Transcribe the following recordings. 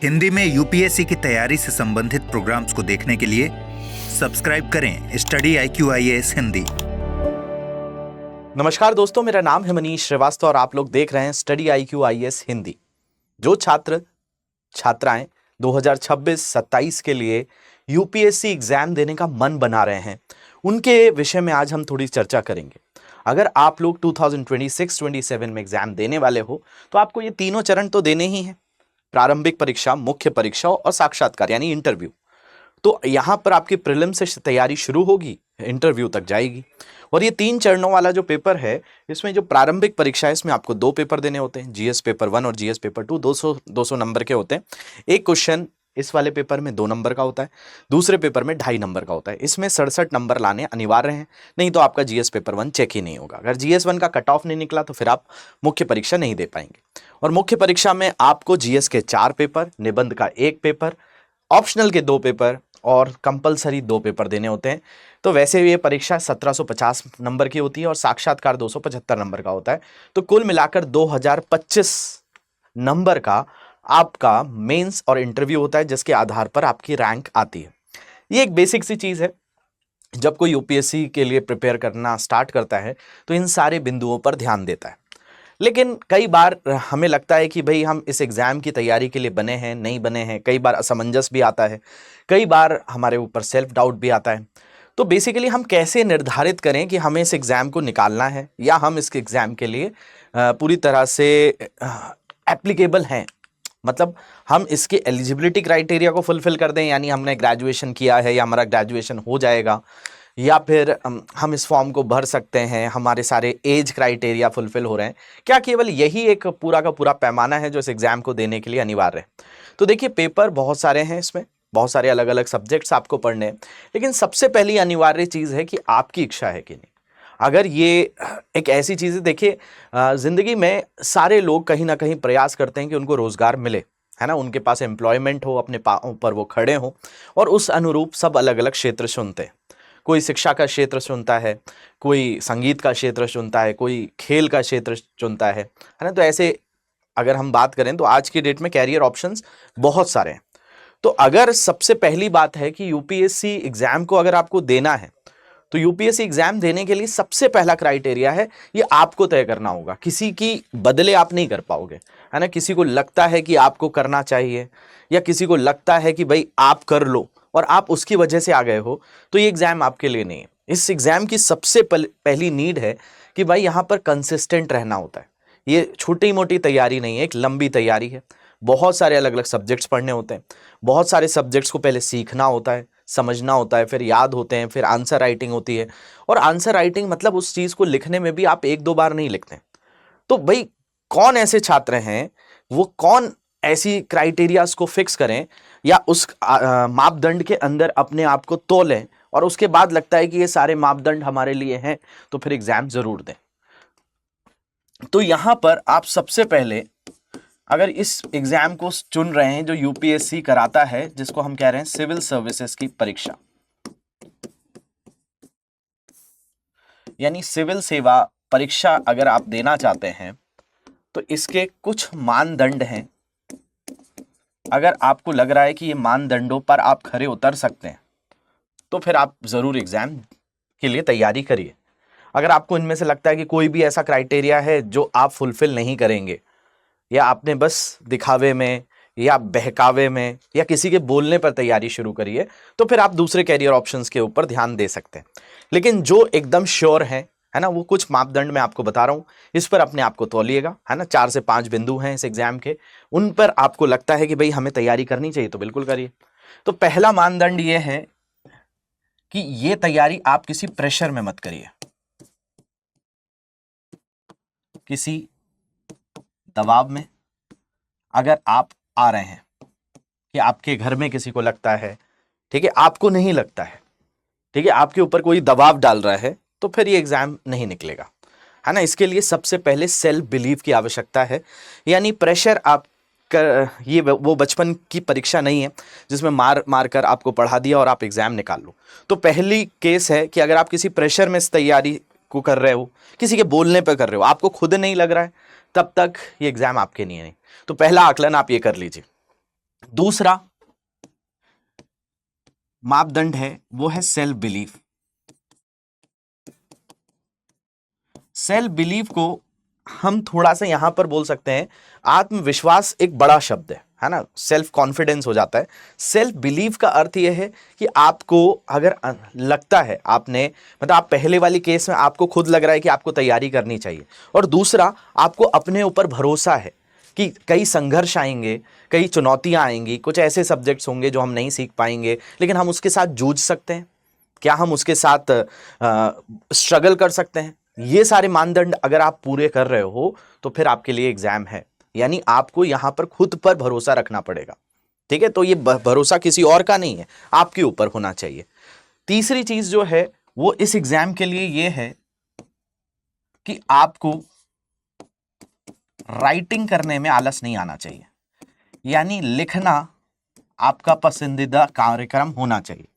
हिंदी में यूपीएससी की तैयारी से संबंधित प्रोग्राम्स को देखने के लिए सब्सक्राइब करें स्टडी IQ-IAS हिंदी। नमस्कार दोस्तों, मेरा नाम है मनीष श्रीवास्तव और आप लोग देख रहे हैं स्टडी IQ-IAS हिंदी। जो छात्र छात्राएं 2026-27 के लिए यूपीएससी एग्जाम देने का मन बना रहे हैं, उनके विषय में आज हम थोड़ी चर्चा करेंगे। अगर आप लोग 2026-27 में एग्जाम देने वाले हो तो आपको ये तीनों चरण तो देने ही हैं: प्रारंभिक परीक्षा, मुख्य परीक्षा और साक्षात्कार यानी इंटरव्यू। तो यहाँ पर आपकी प्रीलिम से तैयारी शुरू होगी, इंटरव्यू तक जाएगी। और ये 3 चरणों वाला जो पेपर है, इसमें जो प्रारंभिक परीक्षा है, इसमें आपको 2 पेपर देने होते हैं, जीएस पेपर 1 और जीएस पेपर 2। 200 नंबर के होते हैं। एक क्वेश्चन इस वाले पेपर में 2 नंबर का होता है, दूसरे पेपर में 2.5 नंबर का होता है। इसमें 67 नंबर लाने अनिवार्य हैं, नहीं तो आपका जीएस पेपर 1 चेक ही नहीं होगा। अगर जीएस 1 का कट ऑफ नहीं निकला तो फिर आप मुख्य परीक्षा नहीं दे पाएंगे। और मुख्य परीक्षा में आपको जीएस के 4 पेपर, निबंध का 1 पेपर, ऑप्शनल के 2 पेपर और कंपलसरी 2 पेपर देने होते हैं। तो वैसे ये परीक्षा 1750 नंबर की होती है और साक्षात्कार 275 नंबर का होता है। तो कुल मिलाकर 2025 नंबर का आपका मेंस और इंटरव्यू होता है, जिसके आधार पर आपकी रैंक आती है। ये एक बेसिक सी चीज़ है। जब कोई यूपीएससी के लिए प्रिपेयर करना स्टार्ट करता है तो इन सारे बिंदुओं पर ध्यान देता है। लेकिन कई बार हमें लगता है कि भाई हम इस एग्ज़ाम की तैयारी के लिए बने हैं, नहीं बने हैं। कई बार असमंजस भी आता है, कई बार हमारे ऊपर सेल्फ डाउट भी आता है। तो बेसिकली हम कैसे निर्धारित करें कि हमें इस एग्ज़ाम को निकालना है या हम इस एग्ज़ाम के लिए पूरी तरह से एप्लीकेबल हैं, मतलब हम इसके एलिजिबिलिटी क्राइटेरिया को फुलफिल कर दें, यानी हमने ग्रेजुएशन किया है या हमारा ग्रेजुएशन हो जाएगा, या फिर हम इस फॉर्म को भर सकते हैं, हमारे सारे एज क्राइटेरिया फुलफिल हो रहे हैं। क्या केवल यही एक पूरा का पूरा पैमाना है जो इस एग्ज़ाम को देने के लिए अनिवार्य है? तो देखिए, पेपर बहुत सारे हैं, इसमें बहुत सारे अलग अलग सब्जेक्ट्स आपको पढ़ने हैं। लेकिन सबसे पहली अनिवार्य चीज़ है कि आपकी इच्छा है कि नहीं। अगर ये एक ऐसी चीज़ है, देखिए ज़िंदगी में सारे लोग कहीं ना कहीं प्रयास करते हैं कि उनको रोज़गार मिले, है ना, उनके पास एम्प्लॉयमेंट हो, अपने पाँव पर वो खड़े हों, और उस अनुरूप सब अलग अलग क्षेत्र चुनते हैं। कोई शिक्षा का क्षेत्र चुनता है, कोई संगीत का क्षेत्र चुनता है, कोई खेल का क्षेत्र चुनता है ना। तो ऐसे अगर हम बात करें तो आज की डेट में कैरियर ऑप्शंस बहुत सारे हैं। तो अगर सबसे पहली बात है कि यूपीएससी एग्ज़ाम को अगर आपको देना है, तो यूपीएससी एग्ज़ाम देने के लिए सबसे पहला क्राइटेरिया है, ये आपको तय करना होगा। किसी की बदले आप नहीं कर पाओगे, है ना। किसी को लगता है कि आपको करना चाहिए, या किसी को लगता है कि भाई आप कर लो और आप उसकी वजह से आ गए हो, तो ये एग्ज़ाम आपके लिए नहीं है। इस एग्ज़ाम की सबसे पहली नीड है कि भाई यहाँ पर कंसिस्टेंट रहना होता है। ये छोटी मोटी तैयारी नहीं है, एक लंबी तैयारी है। बहुत सारे अलग अलग सब्जेक्ट्स पढ़ने होते हैं, बहुत सारे सब्जेक्ट्स को पहले सीखना होता है, समझना होता है, फिर याद होते हैं, फिर आंसर राइटिंग होती है। और आंसर राइटिंग मतलब उस चीज़ को लिखने में भी आप 1-2 बार नहीं लिखते। तो भाई कौन ऐसे छात्र हैं, वो कौन ऐसी क्राइटेरियाज को फिक्स करें या उस मापदंड के अंदर अपने आप को तोलें और उसके बाद लगता है कि ये सारे मापदंड हमारे लिए हैं, तो फिर एग्जाम जरूर दें। तो यहां पर आप सबसे पहले अगर इस एग्जाम को चुन रहे हैं जो यूपीएससी कराता है, जिसको हम कह रहे हैं सिविल सर्विसेज की परीक्षा, यानी सिविल सेवा परीक्षा अगर आप देना चाहते हैं तो इसके कुछ मानदंड हैं। अगर आपको लग रहा है कि ये मानदंडों पर आप खरे उतर सकते हैं, तो फिर आप ज़रूर एग्ज़ाम के लिए तैयारी करिए। अगर आपको इनमें से लगता है कि कोई भी ऐसा क्राइटेरिया है जो आप फुलफिल नहीं करेंगे, या आपने बस दिखावे में या बहकावे में या किसी के बोलने पर तैयारी शुरू करी है, तो फिर आप दूसरे कैरियर ऑप्शंस के ऊपर ध्यान दे सकते हैं। लेकिन जो एकदम श्योर है ना, वो कुछ मापदंड मैं आपको बता रहा हूँ, इस पर अपने आप को तौलिएगा, है ना। 4 से 5 बिंदु हैं इस एग्जाम के, उन पर आपको लगता है कि भाई हमें तैयारी करनी चाहिए, तो बिल्कुल करिए। तो पहला मानदंड ये है कि ये तैयारी आप किसी प्रेशर में मत करिए, किसी दबाव में अगर आप आ रहे हैं कि आपके घर में किसी को लगता है, ठीक है, आपको नहीं लगता है, ठीक है, आपके ऊपर कोई दबाव डाल रहा है, तो फिर ये एग्जाम नहीं निकलेगा, है ना। इसके लिए सबसे पहले सेल्फ बिलीव की आवश्यकता है, यानी प्रेशर आप कर, ये वो बचपन की परीक्षा नहीं है जिसमें मार मार कर आपको पढ़ा दिया और आप एग्जाम निकाल लो। तो पहली केस है कि अगर आप किसी प्रेशर में इस तैयारी को कर रहे हो, किसी के बोलने पर कर रहे हो, आपको खुद नहीं लग रहा है, तब तक ये एग्जाम आपके लिए नहीं। तो पहला आकलन आप ये कर लीजिए। दूसरा मापदंड है वो है सेल्फ बिलीफ। सेल्फ बिलीफ को हम थोड़ा सा यहां पर बोल सकते हैं, आत्मविश्वास एक बड़ा शब्द है ना, सेल्फ कॉन्फिडेंस हो जाता है। सेल्फ बिलीफ का अर्थ यह है कि आपको अगर लगता है आपने, मतलब आप पहले वाली केस में आपको खुद लग रहा है कि आपको तैयारी करनी चाहिए, और दूसरा आपको अपने ऊपर भरोसा है कि कई संघर्ष आएंगे, कई चुनौतियां आएंगी, कुछ ऐसे सब्जेक्ट्स होंगे जो हम नहीं सीख पाएंगे, लेकिन हम उसके साथ जूझ सकते हैं, क्या हम उसके साथ स्ट्रगल कर सकते हैं। ये सारे मानदंड अगर आप पूरे कर रहे हो तो फिर आपके लिए एग्जाम है। यानी आपको यहां पर खुद पर भरोसा रखना पड़ेगा, ठीक है। तो ये भरोसा किसी और का नहीं है, आपके ऊपर होना चाहिए। तीसरी चीज जो है वो इस एग्जाम के लिए ये है कि आपको राइटिंग करने में आलस नहीं आना चाहिए, यानी लिखना आपका पसंदीदा कार्यक्रम होना चाहिए,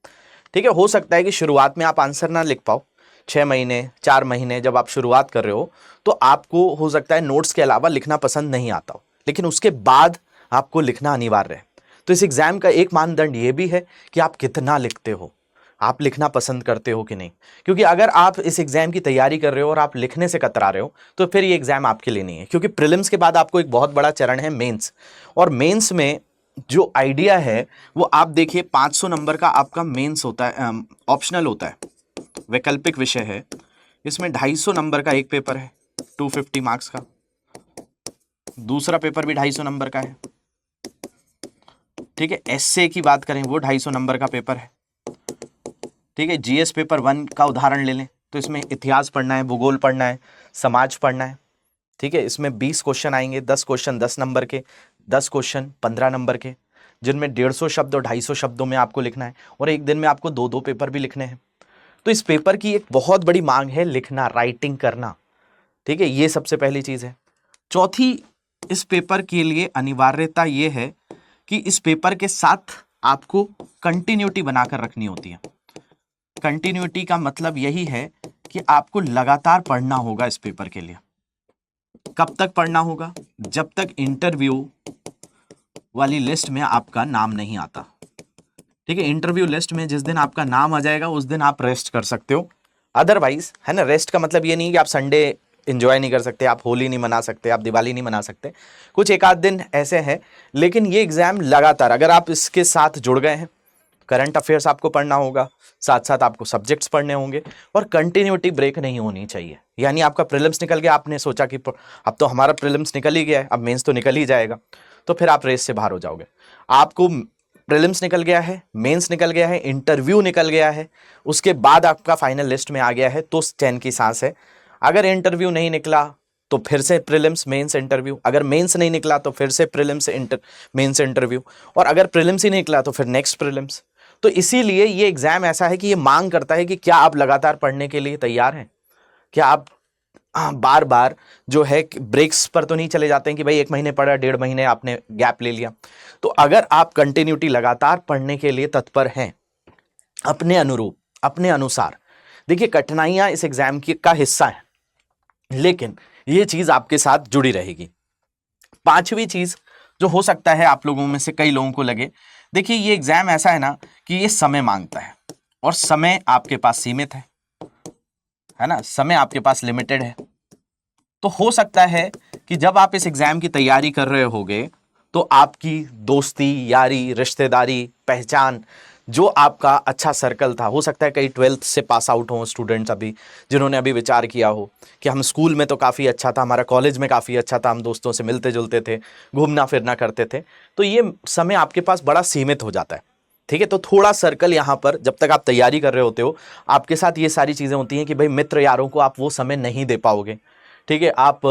ठीक है। हो सकता है कि शुरुआत में आप आंसर ना लिख पाओ, 6 महीने 4 महीने जब आप शुरुआत कर रहे हो तो आपको हो सकता है नोट्स के अलावा लिखना पसंद नहीं आता हो, लेकिन उसके बाद आपको लिखना अनिवार्य है। तो इस एग्जाम का एक मानदंड ये भी है कि आप कितना लिखते हो, आप लिखना पसंद करते हो कि नहीं। क्योंकि अगर आप इस एग्जाम की तैयारी कर रहे हो और आप लिखने से कतरा रहे हो तो फिर ये एग्जाम आपके लिए नहीं है। क्योंकि प्रीलिम्स के बाद आपको एक बहुत बड़ा चरण है मेंस, और मेंस में जो आइडिया है वो आप देखिए 500 नंबर का आपका मेंस होता है, ऑप्शनल होता है, वैकल्पिक विषय है। इसमें 250 नंबर का एक पेपर है 250 मार्क्स का, दूसरा पेपर भी 250 नंबर का है, ठीक है। एसए की बात करें वो 250 नंबर का पेपर है, ठीक है। जीएस पेपर 1 का उदाहरण ले लें तो इसमें इतिहास पढ़ना है, भूगोल पढ़ना है, समाज पढ़ना है, ठीक है। इसमें 20 क्वेश्चन आएंगे, 10 क्वेश्चन 10 नंबर के, 10 क्वेश्चन 15 नंबर के, जिनमें 150 शब्द और 250 शब्दों में आपको लिखना है, और एक दिन में आपको 2-2 पेपर भी लिखने हैं। तो इस पेपर की एक बहुत बड़ी मांग है लिखना, राइटिंग करना, ठीक है। ये सबसे पहली चीज है। चौथी, इस पेपर के लिए अनिवार्यता ये है कि इस पेपर के साथ आपको कंटिन्यूटी बनाकर रखनी होती है। कंटिन्यूटी का मतलब यही है कि आपको लगातार पढ़ना होगा इस पेपर के लिए। कब तक पढ़ना होगा? जब तक इंटरव्यू वाली लिस्ट में आपका नाम नहीं आता, ठीक है। इंटरव्यू लिस्ट में जिस दिन आपका नाम आ जाएगा उस दिन आप रेस्ट कर सकते हो, अदरवाइज, है ना। रेस्ट का मतलब ये नहीं कि आप संडे एंजॉय नहीं कर सकते, आप होली नहीं मना सकते, आप दिवाली नहीं मना सकते, कुछ एक आध दिन ऐसे हैं, लेकिन ये एग्जाम लगातार, अगर आप इसके साथ जुड़ गए हैं, करंट अफेयर्स आपको पढ़ना होगा, साथ साथ आपको सब्जेक्ट्स पढ़ने होंगे, और कंटिन्यूटी ब्रेक नहीं होनी चाहिए। यानी आपका प्रीलिम्स निकल गया, आपने सोचा कि अब तो हमारा प्रीलिम्स निकल ही गया है, अब मेंस तो निकल ही जाएगा, तो फिर आप रेस से बाहर हो जाओगे। आपको प्रीलिम्स निकल गया है, मेंस निकल गया है, इंटरव्यू निकल गया है, उसके बाद आपका फाइनल लिस्ट में आ गया है, तो चैन की सांस है। अगर इंटरव्यू नहीं निकला तो फिर से प्रीलिम्स मेंस इंटरव्यू, अगर मेंस नहीं निकला तो फिर से प्रीलिम्स मेंस इंटरव्यू, और अगर प्रीलिम्स ही नहीं निकला तो फिर नेक्स्ट प्रीलिम्स। तो इसीलिए ये एग्जाम ऐसा है कि ये मांग करता है कि क्या आप लगातार पढ़ने के लिए तैयार हैं, क्या आप बार बार जो है ब्रेक्स पर तो नहीं चले जाते हैं कि भाई 1 महीने पढ़ा, 1.5 महीने आपने गैप ले लिया। तो अगर आप कंटिन्यूटी लगातार पढ़ने के लिए तत्पर हैं, अपने अनुरूप, अपने अनुसार, देखिए कठिनाइयां इस एग्जाम की का हिस्सा है, लेकिन ये चीज आपके साथ जुड़ी रहेगी। 5वीं चीज जो हो सकता है आप लोगों में से कई लोगों को लगे, देखिए ये एग्जाम ऐसा है ना कि ये समय मांगता है, और समय आपके पास सीमित है ना, समय आपके पास लिमिटेड है। तो हो सकता है कि जब आप इस एग्जाम की तैयारी कर रहे होगे तो आपकी दोस्ती, यारी, रिश्तेदारी, पहचान, जो आपका अच्छा सर्कल था, हो सकता है कई 12th से पास आउट हो स्टूडेंट्स अभी, जिन्होंने अभी विचार किया हो कि हम स्कूल में तो काफ़ी अच्छा था, हमारा कॉलेज में काफ़ी अच्छा था, हम दोस्तों से मिलते जुलते थे, घूमना फिरना करते थे, तो ये समय आपके पास बड़ा सीमित हो जाता है, ठीक है। तो थोड़ा सर्कल यहाँ पर, जब तक आप तैयारी कर रहे होते हो, आपके साथ ये सारी चीज़ें होती हैं कि भाई मित्र यारों को आप वो समय नहीं दे पाओगे, ठीक है। आप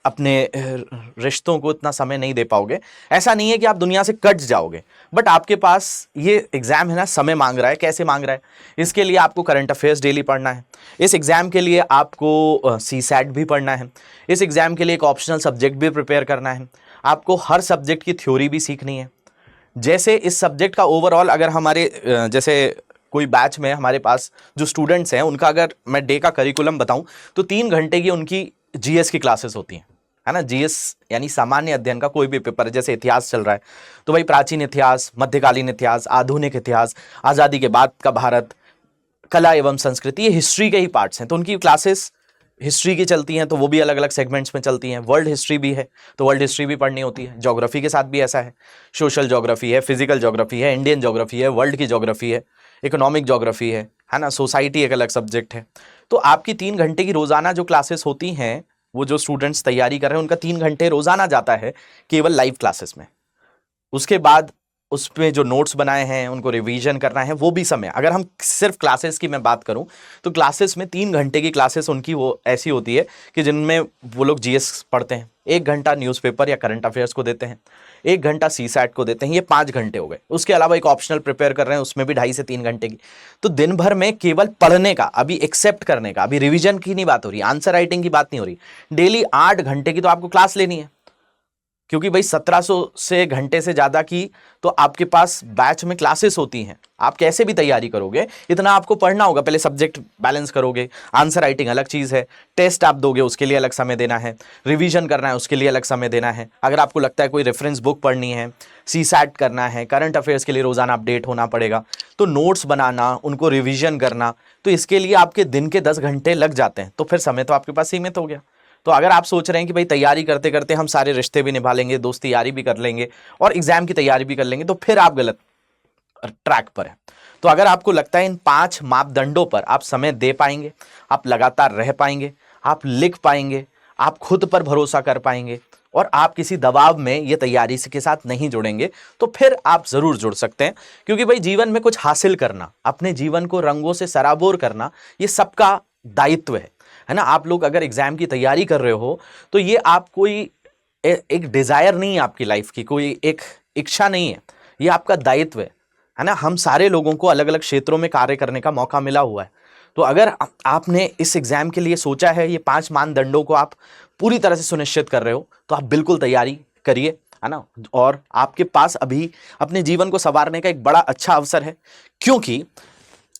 अपने रिश्तों को इतना समय नहीं दे पाओगे। ऐसा नहीं है कि आप दुनिया से कट जाओगे, बट आपके पास ये एग्जाम है ना, समय मांग रहा है। कैसे मांग रहा है? इसके लिए आपको करंट अफेयर्स डेली पढ़ना है, इस एग्जाम के लिए आपको सीसैट भी पढ़ना है, इस एग्जाम के लिए एक ऑप्शनल सब्जेक्ट भी प्रिपेयर करना है, आपको हर सब्जेक्ट की थ्योरी भी सीखनी है। जैसे इस सब्जेक्ट का ओवरऑल, अगर हमारे जैसे कोई बैच में हमारे पास जो स्टूडेंट्स हैं, उनका अगर मैं डे का करिकुलम बताऊं तो 3 घंटे की उनकी जीएस की क्लासेस होती हैं, है ना। जीएस यानी सामान्य अध्ययन का कोई भी पेपर, जैसे इतिहास चल रहा है तो भाई प्राचीन इतिहास, मध्यकालीन इतिहास, आधुनिक इतिहास, आज़ादी के बाद का भारत, कला एवं संस्कृति, ये हिस्ट्री के ही पार्ट्स हैं। तो उनकी क्लासेस हिस्ट्री की चलती हैं, तो वो भी अलग अलग सेगमेंट्स में चलती हैं। वर्ल्ड हिस्ट्री भी है तो वर्ल्ड हिस्ट्री भी पढ़नी होती है। ज्योग्राफी के साथ भी ऐसा है, सोशल ज्योग्राफी है, फिजिकल ज्योग्राफी है, इंडियन ज्योग्राफी है, वर्ल्ड की ज्योग्राफी है, इकोनॉमिक ज्योग्राफी है ना, सोसाइटी एक अलग सब्जेक्ट है। तो आपकी 3 घंटे की रोजाना जो क्लासेस होती हैं, वो जो स्टूडेंट्स तैयारी कर रहे हैं उनका 3 घंटे रोजाना जाता है केवल लाइव क्लासेस में। उसके बाद उसमें जो नोट्स बनाए हैं उनको रिवीजन करना है, वो भी समय। अगर हम सिर्फ क्लासेस की मैं बात करूं तो क्लासेस में 3 घंटे की क्लासेस उनकी वो ऐसी होती है कि जिनमें वो लोग जीएस पढ़ते हैं, 1 घंटा न्यूज़पेपर या करंट अफेयर्स को देते हैं, 1 घंटा सीसैट को देते हैं, ये 5 घंटे हो गए। उसके अलावा एक ऑप्शनल प्रिपेयर कर रहे हैं, उसमें भी 2.5 से 3 घंटे की। तो दिन भर में केवल पढ़ने का, अभी एक्सेप्ट करने का, अभी रिविजन की नहीं बात हो रही, आंसर राइटिंग की बात नहीं हो रही, डेली 8 घंटे की तो आपको क्लास लेनी है। क्योंकि भाई 1700 से घंटे से ज़्यादा की तो आपके पास बैच में क्लासेस होती हैं। आप कैसे भी तैयारी करोगे, इतना आपको पढ़ना होगा। पहले सब्जेक्ट बैलेंस करोगे, आंसर राइटिंग अलग चीज़ है, टेस्ट आप दोगे उसके लिए अलग समय देना है, रिवीजन करना है उसके लिए अलग समय देना है। अगर आपको लगता है कोई रेफरेंस बुक पढ़नी है, सीसैट करना है, करंट अफेयर्स के लिए रोज़ाना अपडेट होना पड़ेगा, तो नोट्स बनाना, उनको रिविजन करना, तो इसके लिए आपके दिन के 10 घंटे लग जाते हैं। तो फिर समय तो आपके पास सीमित हो गया। तो अगर आप सोच रहे हैं कि भाई तैयारी करते करते हम सारे रिश्ते भी निभा लेंगे, दोस्ती यारी भी कर लेंगे और एग्जाम की तैयारी भी कर लेंगे, तो फिर आप गलत ट्रैक पर हैं। तो अगर आपको लगता है इन 5 मापदंडों पर आप समय दे पाएंगे, आप लगातार रह पाएंगे, आप लिख पाएंगे, आप खुद पर भरोसा कर पाएंगे और आप किसी दबाव में ये तैयारी के साथ नहीं जुड़ेंगे, तो फिर आप जरूर जुड़ सकते हैं। क्योंकि भाई जीवन में कुछ हासिल करना, अपने जीवन को रंगों से सराबोर करना, ये सबका दायित्व है ना। आप लोग अगर एग्जाम की तैयारी कर रहे हो तो ये आप कोई एक डिजायर नहीं है, आपकी लाइफ की कोई एक इच्छा नहीं है, ये आपका दायित्व है ना। हम सारे लोगों को अलग अलग क्षेत्रों में कार्य करने का मौका मिला हुआ है। तो अगर आपने इस एग्जाम के लिए सोचा है, ये 5 मानदंडों को आप पूरी तरह से सुनिश्चित कर रहे हो, तो आप बिल्कुल तैयारी करिए, है ना। और आपके पास अभी अपने जीवन को संवारने का एक बड़ा अच्छा अवसर है। क्योंकि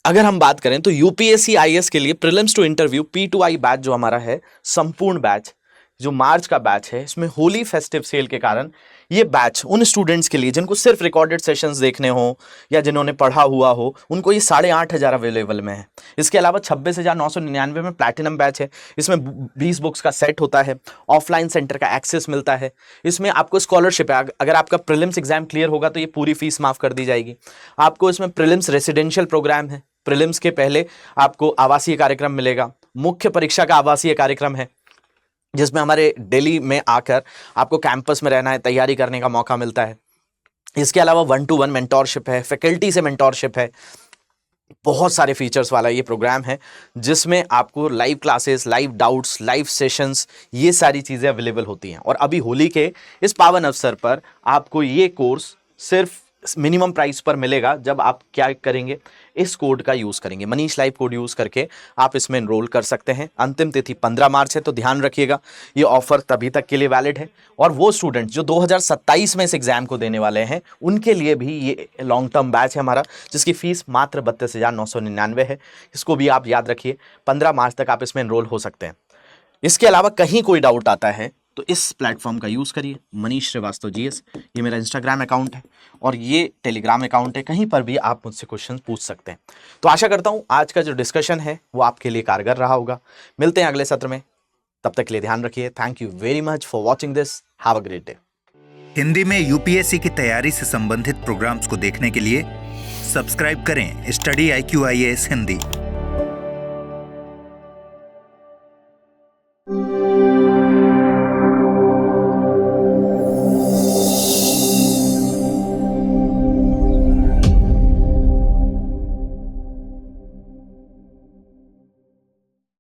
अगर हम बात करें तो यूपीएससी आईएएस के लिए prelims to interview P2I batch जो हमारा है, संपूर्ण बैच जो मार्च का बैच है, इसमें होली फेस्टिव सेल के कारण ये बैच उन स्टूडेंट्स के लिए जिनको सिर्फ रिकॉर्डेड सेशंस देखने हो या जिन्होंने पढ़ा हुआ हो, उनको ये 8,500 अवेलेबल में है। इसके अलावा 26,999 में प्लैटिनम बैच है, इसमें 20 बुक्स का सेट होता है, ऑफलाइन सेंटर का एक्सेस मिलता है, इसमें आपको स्कॉलरशिप है। अगर आपका प्रीलिम्स एग्जाम क्लियर होगा तो ये पूरी फीस माफ कर दी जाएगी आपको। इसमें प्रीलिम्स रेसिडेंशियल प्रोग्राम है, प्रीलिम्स के पहले आपको आवासीय कार्यक्रम मिलेगा, मुख्य परीक्षा का आवासीय कार्यक्रम है जिसमें हमारे दिल्ली में आकर आपको कैंपस में रहना है, तैयारी करने का मौका मिलता है। इसके अलावा 1-to-1 मेंटोरशिप है, फैकल्टी से मेंटोरशिप है, बहुत सारे फीचर्स वाला ये प्रोग्राम है जिसमें आपको live classes, live doubts, live sessions, ये सारी चीज़ें अवेलेबल होती हैं। और अभी होली के इस पावन अवसर पर आपको ये कोर्स सिर्फ मिनिमम प्राइस पर मिलेगा जब आप क्या करेंगे, इस कोड का यूज़ करेंगे, मनीष लाइव कोड यूज़ करके आप इसमें एनरोल कर सकते हैं। अंतिम तिथि 15 मार्च है, तो ध्यान रखिएगा ये ऑफर तभी तक के लिए वैलिड है। और वो स्टूडेंट जो 2027 में इस एग्जाम को देने वाले हैं उनके लिए भी ये लॉन्ग टर्म बैच है हमारा, जिसकी फीस मात्र 32,999 है। इसको भी आप याद रखिए, 15 मार्च तक आप इसमें एनरोल हो सकते हैं। इसके अलावा कहीं कोई डाउट आता है तो इस प्लेटफॉर्म का यूज़ करिए, मनीष श्रीवास्तव GS, ये मेरा इंस्टाग्राम अकाउंट है और ये टेलीग्राम अकाउंट है, कहीं पर भी आप मुझसे क्वेश्चन पूछ सकते हैं। तो आशा करता हूँ आज का जो डिस्कशन है वो आपके लिए कारगर रहा होगा। मिलते हैं अगले सत्र में, तब तक के लिए ध्यान रखिए। Thank you very much for watching this, have a great day. Hindi में यूपीएससी की तैयारी से संबंधित प्रोग्राम्स को देखने के लिए सब्सक्राइब करें स्टडी IQ IAS हिंदी।